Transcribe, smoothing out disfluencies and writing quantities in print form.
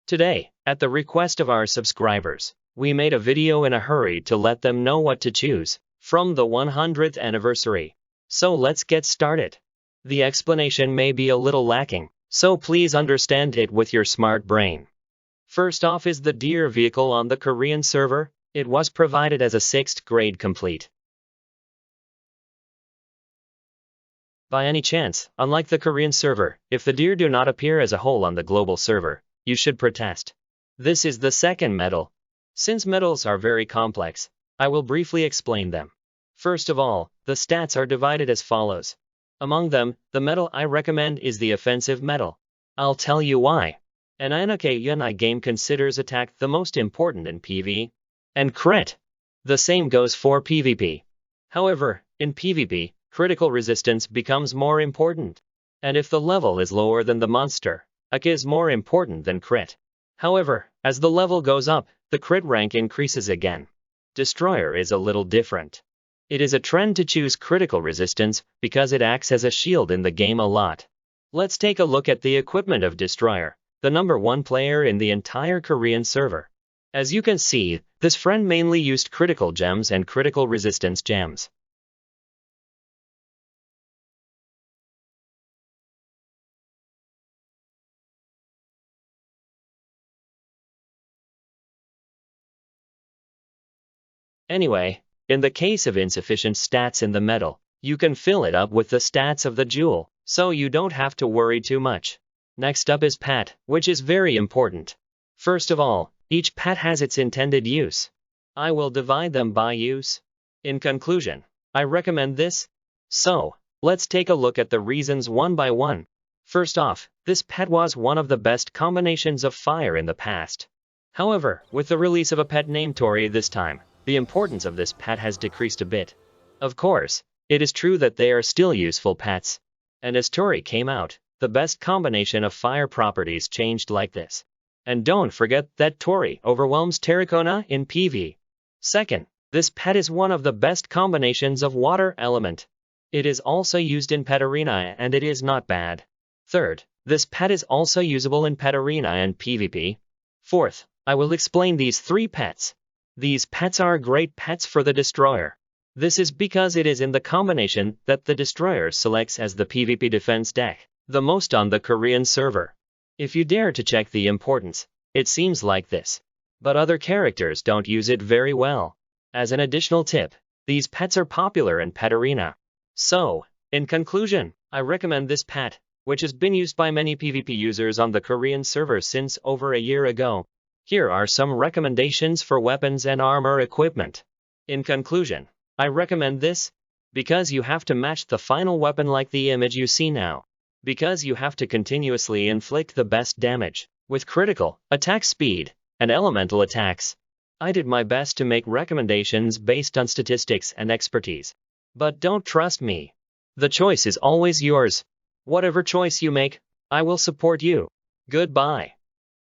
Today, at the request of our subscribers, we made a video in a hurry to let them know what to choose from the 100th anniversary. So let's get started. The explanation may be a little lacking, so please understand it with your smart brain. First off is the Deer vehicle on the Korean server. It was provided as a 6th grade complete. By any chance, unlike the Korean server, if the Deer do not appear as a whole on the global server, you should protest. This is the second medal. Since medals are very complex, I will briefly explain them. First of all, the stats are divided as follows. Among them, the medal I recommend is the offensive medal. I'll tell you why. An Anake Yunai game considers attack the most important in PvE and crit. The same goes for PvP. However, in PvP, critical resistance becomes more important. And if the level is lower than the monster, AK is more important than crit. However, as the level goes up, the crit rank increases again. Destroyer is a little different. It is a trend to choose critical resistance because it acts as a shield in the game a lot. Let's take a look at the equipment of Destroyer, the #1 player in the entire Korean server. As you can see, this friend mainly used critical gems and critical resistance gems. Anyway, in the case of insufficient stats in the medal, you can fill it up with the stats of the jewel, so you don't have to worry too much. Next up is pet, which is very important. First of all, each pet has its intended use. I will divide them by use. In conclusion, I recommend this. So, let's take a look at the reasons one by one. First off, this pet was one of the best combinations of fire in the past. However, with the release of a pet named Tori this time, the importance of this pet has decreased a bit. Of course, it is true that they are still useful pets. And as Tori came out, the best combination of fire properties changed like this. And don't forget that Tori overwhelms Terracona in PvE. Second, this pet is one of the best combinations of water element. It is also used in Pet Arena and it is not bad. Third, this pet is also usable in Pet Arena and PvP. Fourth, I will explain these 3 pets. These pets are great pets for the Destroyer. This is because it is in the combination that the Destroyer selects as the PvP defense deck, the most on the Korean server. If you dare to check the importance, it seems like this. But other characters don't use it very well. As an additional tip, these pets are popular in Pet Arena. So, in conclusion, I recommend this pet, which has been used by many PvP users on the Korean server since over a year ago. Here are some recommendations for weapons and armor equipment. In conclusion, I recommend this because you have to match the final weapon like the image you see now. Because you have to continuously inflict the best damage with critical, attack speed, and elemental attacks. I did my best to make recommendations based on statistics and expertise. But don't trust me. The choice is always yours. Whatever choice you make, I will support you. Goodbye.